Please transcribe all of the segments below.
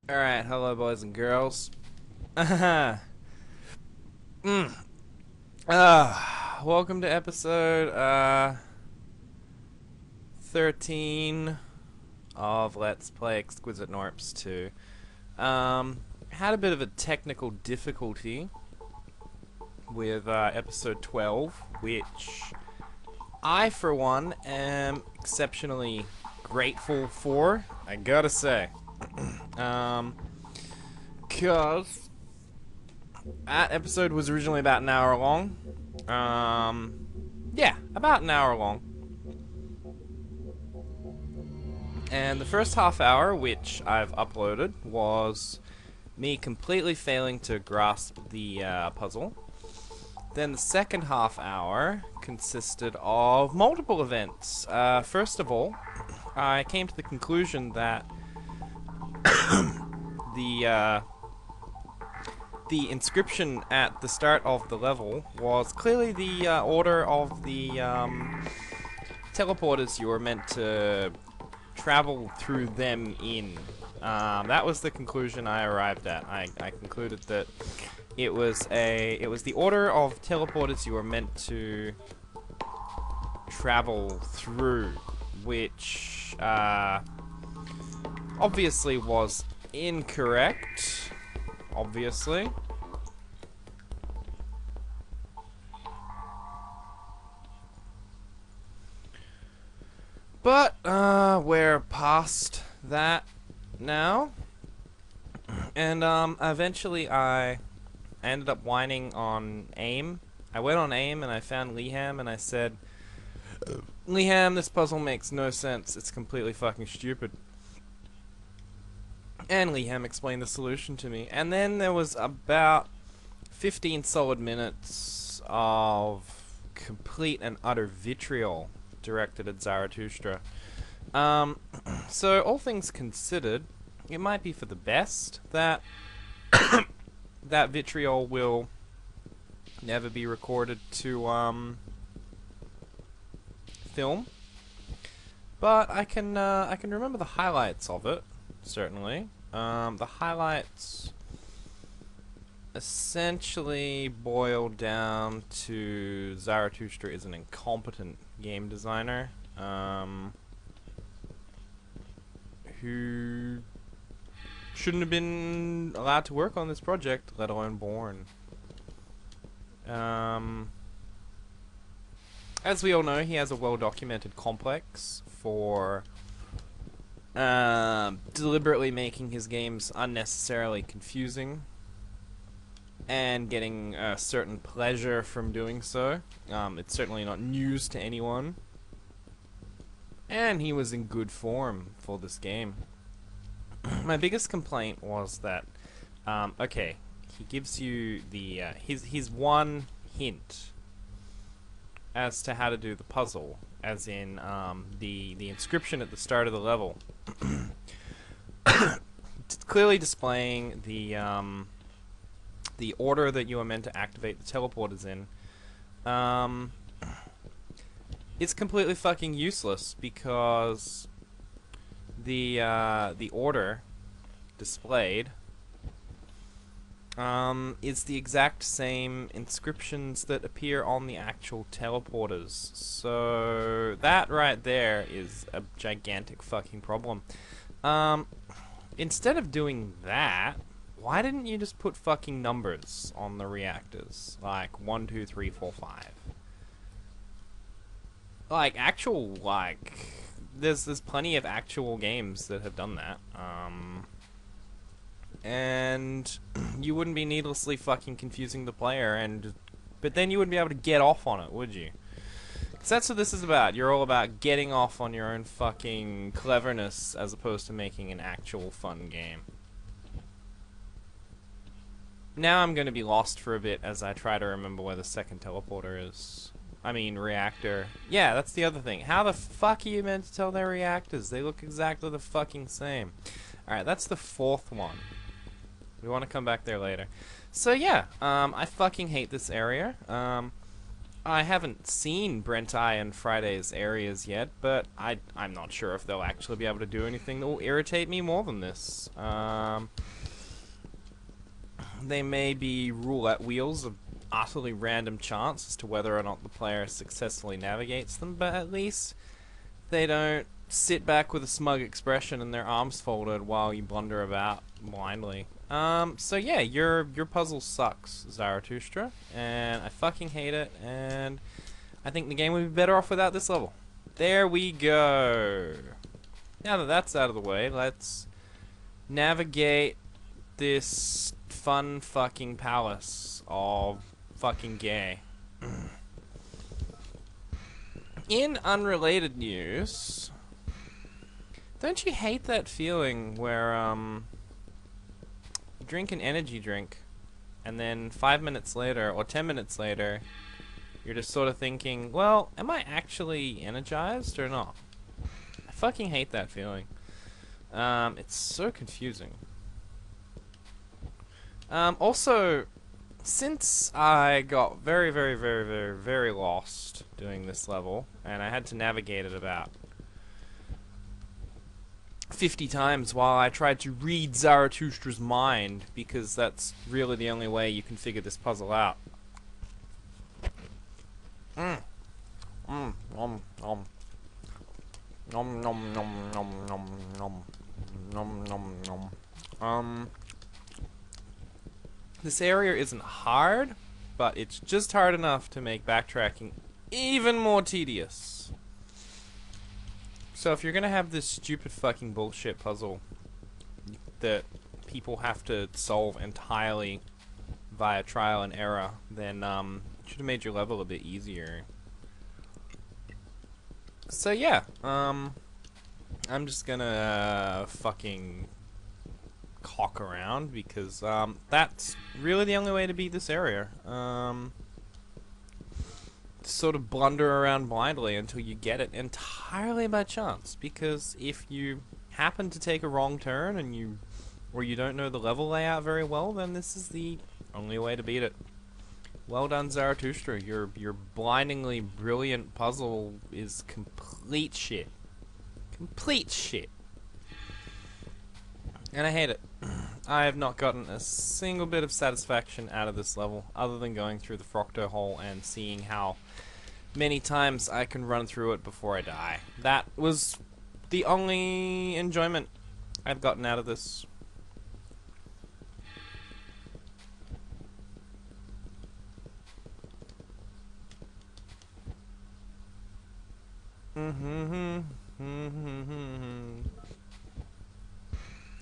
Alright, hello boys and girls. mm. Welcome to episode 13 of Let's Play Exquisite Knorpse 2. Had a bit of a technical difficulty with episode 12, which I, for one, am exceptionally grateful for, I gotta say. Cause that episode was originally about an hour long. Yeah, about an hour long. And the first half hour, which I've uploaded, was me completely failing to grasp the puzzle. Then the second half hour consisted of multiple events. First of all, I came to the conclusion that the inscription at the start of the level was clearly the order of the teleporters you were meant to travel through them in. That was the conclusion I arrived at. I concluded that it was the order of teleporters you were meant to travel through, which obviously was incorrect. Obviously. But, we're past that now. And, eventually I ended up whining on AIM. I went on AIM and I found Leham and I said, Leham, this puzzle makes no sense. It's completely fucking stupid. And Leham explained the solution to me. And then there was about 15 solid minutes of complete and utter vitriol directed at Zarathustra. So, all things considered, it might be for the best that that vitriol will never be recorded to film. But I can remember the highlights of it, certainly. The highlights essentially boil down to Zarathustra is an incompetent game designer who shouldn't have been allowed to work on this project, let alone born. As we all know, he has a well-documented complex for deliberately making his games unnecessarily confusing and getting a certain pleasure from doing so. It's certainly not news to anyone. And he was in good form for this game. My biggest complaint was that, okay, he gives you the, his one hint as to how to do the puzzle, as in, the inscription at the start of the level. Clearly displaying the order that you are meant to activate the teleporters in, it's completely fucking useless because the order displayed is the exact same inscriptions that appear on the actual teleporters. So that right there is a gigantic fucking problem. Instead of doing that, why didn't you just put fucking numbers on the reactors? Like 1, 2, 3, 4, 5. Like actual, like there's plenty of actual games that have done that. And you wouldn't be needlessly fucking confusing the player, but then you wouldn't be able to get off on it, would you? 'Cause that's what this is about. You're all about getting off on your own fucking cleverness as opposed to making an actual fun game. Now I'm going to be lost for a bit as I try to remember where the second teleporter is. I mean, reactor. Yeah, that's the other thing. How the fuck are you meant to tell they're reactors? They look exactly the fucking same. Alright, that's the fourth one. We want to come back there later. So yeah, I fucking hate this area. I haven't seen Brent-I and Friday's areas yet, but I'm not sure if they'll actually be able to do anything that will irritate me more than this. They may be roulette wheels of utterly random chance as to whether or not the player successfully navigates them, but at least they don't sit back with a smug expression and their arms folded while you blunder about blindly. So yeah, your puzzle sucks, Zarathustra, and I fucking hate it, and I think the game would be better off without this level. There we go. Now that that's out of the way, let's navigate this fun fucking palace of fucking gay. In unrelated news, don't you hate that feeling where you drink an energy drink and then 5 minutes later or 10 minutes later you're just sort of thinking, well, am I actually energized or not? I fucking hate that feeling. It's so confusing. Also, since I got very lost doing this level, and I had to navigate it about 50 times while I tried to read Zarathustra's mind, because that's really the only way you can figure this puzzle out. Nom nom nom nom nom nom nom nom nom nom nom. This area isn't hard, but it's just hard enough to make backtracking even more tedious. So if you're gonna have this stupid fucking bullshit puzzle that people have to solve entirely via trial and error, then you should have made your level a bit easier. So yeah, I'm just gonna fucking cock around because that's really the only way to beat this area. Sort of blunder around blindly until you get it entirely by chance, because if you happen to take a wrong turn and you don't know the level layout very well, then this is the only way to beat it. Well done, Zarathustra. Your blindingly brilliant puzzle is complete shit. Complete shit. And I hate it. I have not gotten a single bit of satisfaction out of this level, other than going through the Frocto hole and seeing how many times I can run through it before I die. That was the only enjoyment I've gotten out of this.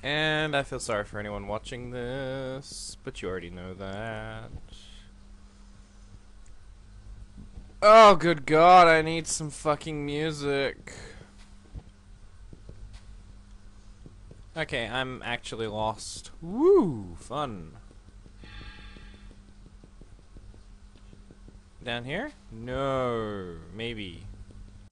And I feel sorry for anyone watching this, but you already know that. Oh, good God, I need some fucking music. Okay, I'm actually lost. Woo, fun. Down here? No, maybe.